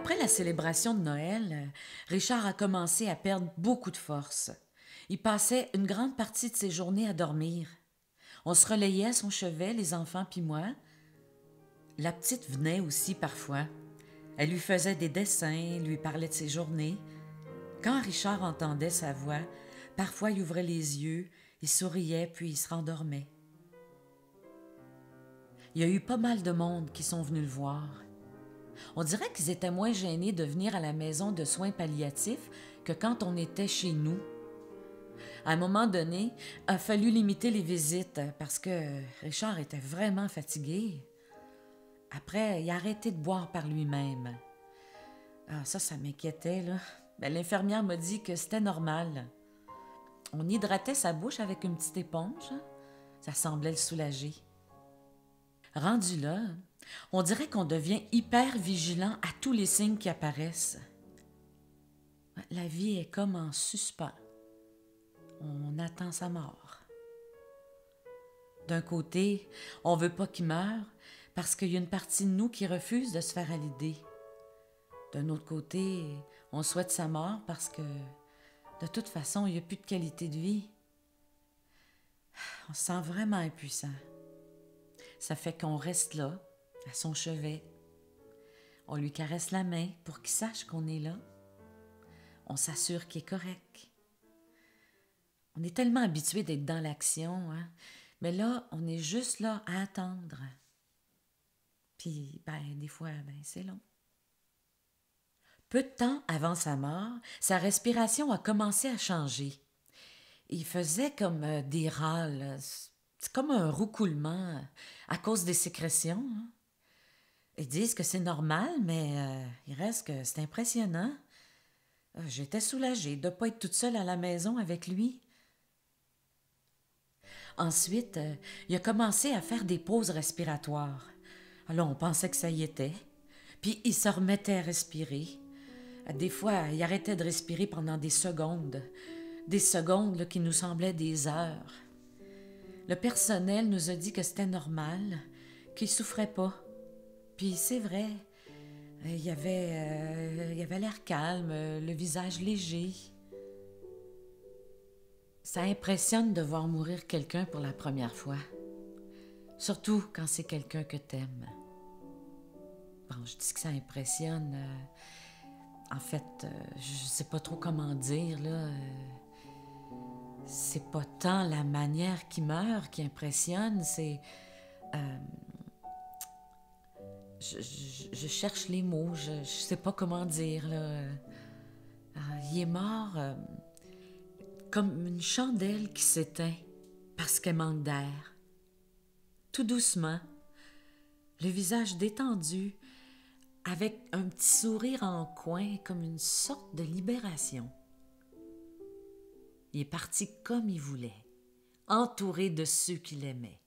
Après la célébration de Noël, Richard a commencé à perdre beaucoup de force. Il passait une grande partie de ses journées à dormir. On se relayait à son chevet, les enfants puis moi. La petite venait aussi parfois. Elle lui faisait des dessins, lui parlait de ses journées. Quand Richard entendait sa voix, parfois il ouvrait les yeux, il souriait puis il se rendormait. Il y a eu pas mal de monde qui sont venus le voir. On dirait qu'ils étaient moins gênés de venir à la maison de soins palliatifs que quand on était chez nous. À un moment donné, il a fallu limiter les visites parce que Richard était vraiment fatigué. Après, il a arrêté de boire par lui-même. Ah, ça m'inquiétait, là. Ben, l'infirmière m'a dit que c'était normal. On hydratait sa bouche avec une petite éponge. Ça semblait le soulager. Rendu là, on dirait qu'on devient hyper vigilant à tous les signes qui apparaissent. La vie est comme en suspens. On attend sa mort. D'un côté, on veut pas qu'il meure parce qu'il y a une partie de nous qui refuse de se faire à l'idée. D'un autre côté, on souhaite sa mort parce que, de toute façon, il n'y a plus de qualité de vie. On se sent vraiment impuissant. Ça fait qu'on reste là, à son chevet. On lui caresse la main pour qu'il sache qu'on est là. On s'assure qu'il est correct. On est tellement habitué d'être dans l'action, hein? Mais là, on est juste là à attendre. Puis, des fois, c'est long. Peu de temps avant sa mort, sa respiration a commencé à changer. Il faisait comme des râles. C'est comme un roucoulement à cause des sécrétions. Hein? Ils disent que c'est normal, mais il reste que c'est impressionnant. J'étais soulagée de ne pas être toute seule à la maison avec lui. Ensuite, il a commencé à faire des pauses respiratoires. Alors, on pensait que ça y était. Puis, il se remettait à respirer. Des fois, il arrêtait de respirer pendant des secondes. Des secondes là, qui nous semblaient des heures. Le personnel nous a dit que c'était normal, qu'il ne souffrait pas. Puis, c'est vrai, il avait l'air calme, le visage léger. Ça impressionne de voir mourir quelqu'un pour la première fois. Surtout quand c'est quelqu'un que t'aimes. Bon, je dis que ça impressionne. En fait, je sais pas trop comment dire, là. C'est pas tant la manière qu'il meurt qui impressionne, c'est... je cherche les mots, je sais pas comment dire, là. Il est mort comme une chandelle qui s'éteint parce qu'elle manque d'air. Tout doucement, le visage détendu, avec un petit sourire en coin, comme une sorte de libération. Il est parti comme il voulait, entouré de ceux qu'il aimait.